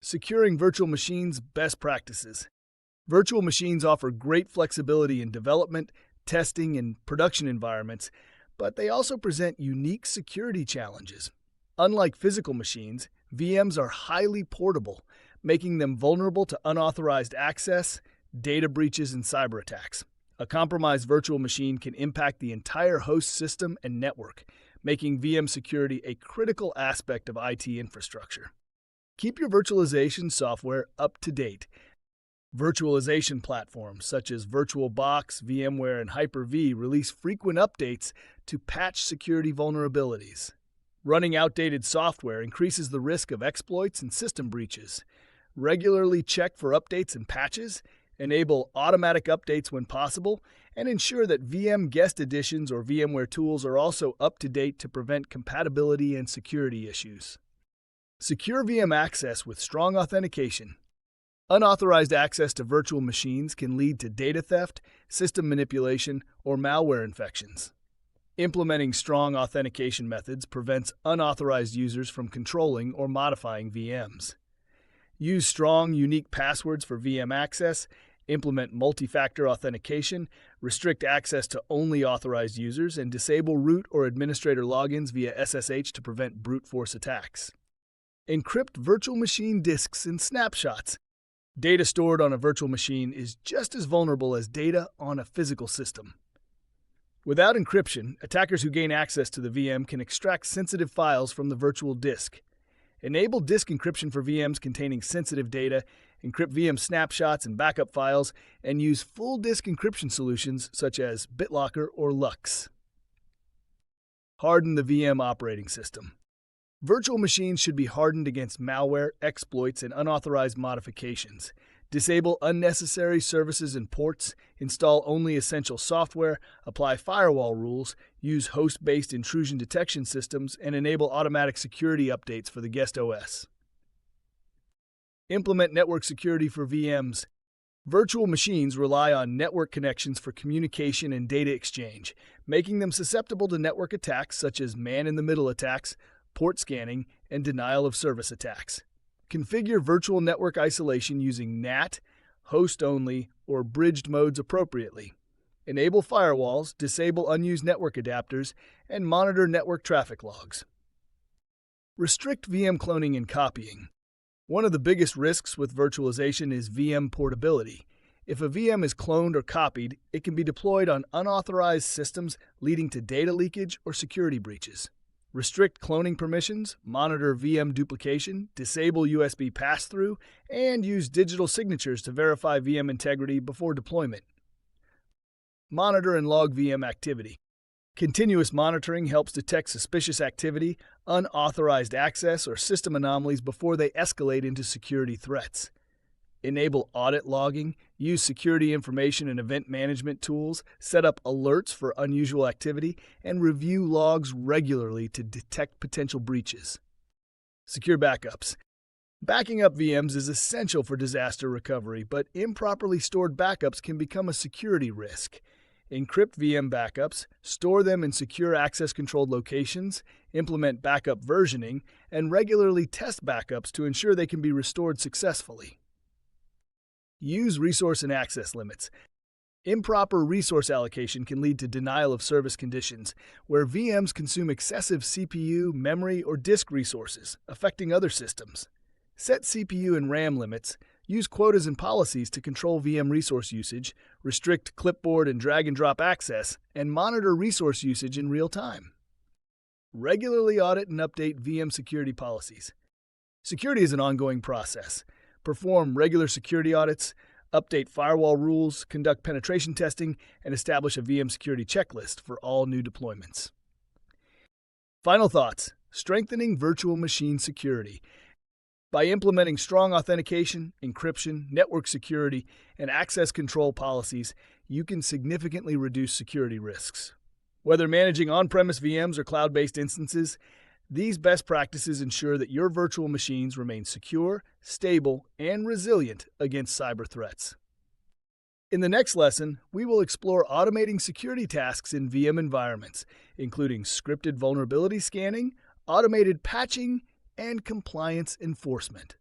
Securing virtual machines best practices. Virtual machines offer great flexibility in development, testing, and production environments, but they also present unique security challenges. Unlike physical machines, VMs are highly portable, making them vulnerable to unauthorized access, data breaches, and cyber attacks. A compromised virtual machine can impact the entire host system and network, making VM security a critical aspect of IT infrastructure. Keep your virtualization software up to date. Virtualization platforms such as VirtualBox, VMware, and Hyper-V release frequent updates to patch security vulnerabilities. Running outdated software increases the risk of exploits and system breaches. Regularly check for updates and patches, enable automatic updates when possible, and ensure that VM guest editions or VMware tools are also up to date to prevent compatibility and security issues. Secure VM access with strong authentication. Unauthorized access to virtual machines can lead to data theft, system manipulation, or malware infections. Implementing strong authentication methods prevents unauthorized users from controlling or modifying VMs. Use strong, unique passwords for VM access, implement multi-factor authentication, restrict access to only authorized users, and disable root or administrator logins via SSH to prevent brute force attacks. Encrypt virtual machine disks and snapshots. Data stored on a virtual machine is just as vulnerable as data on a physical system. Without encryption, attackers who gain access to the VM can extract sensitive files from the virtual disk. Enable disk encryption for VMs containing sensitive data, encrypt VM snapshots and backup files, and use full disk encryption solutions such as BitLocker or Lux. Harden the VM operating system. Virtual machines should be hardened against malware, exploits, and unauthorized modifications. Disable unnecessary services and ports, install only essential software, apply firewall rules, use host-based intrusion detection systems, and enable automatic security updates for the guest OS. Implement network security for VMs. Virtual machines rely on network connections for communication and data exchange, making them susceptible to network attacks such as man-in-the-middle attacks, port scanning, and denial of service attacks. Configure virtual network isolation using NAT, host-only, or bridged modes appropriately. Enable firewalls, disable unused network adapters, and monitor network traffic logs. Restrict VM cloning and copying. One of the biggest risks with virtualization is VM portability. If a VM is cloned or copied, it can be deployed on unauthorized systems, leading to data leakage or security breaches. Restrict cloning permissions, monitor VM duplication, disable USB pass-through, and use digital signatures to verify VM integrity before deployment. Monitor and log VM activity. Continuous monitoring helps detect suspicious activity, unauthorized access, or system anomalies before they escalate into security threats. Enable audit logging, use security information and event management tools, set up alerts for unusual activity, and review logs regularly to detect potential breaches. Secure backups. Backing up VMs is essential for disaster recovery, but improperly stored backups can become a security risk. Encrypt VM backups, store them in secure access-controlled locations, implement backup versioning, and regularly test backups to ensure they can be restored successfully. Use resource and access limits. Improper resource allocation can lead to denial of service conditions, where VMs consume excessive CPU, memory, or disk resources, affecting other systems. Set CPU and RAM limits, use quotas and policies to control VM resource usage, restrict clipboard and drag-and-drop access, and monitor resource usage in real time. Regularly audit and update VM security policies. Security is an ongoing process. Perform regular security audits, update firewall rules, conduct penetration testing, and establish a VM security checklist for all new deployments. Final thoughts: strengthening virtual machine security. By implementing strong authentication, encryption, network security, and access control policies, you can significantly reduce security risks. Whether managing on-premise VMs or cloud-based instances, these best practices ensure that your virtual machines remain secure, stable, and resilient against cyber threats. In the next lesson, we will explore automating security tasks in VM environments, including scripted vulnerability scanning, automated patching, and compliance enforcement.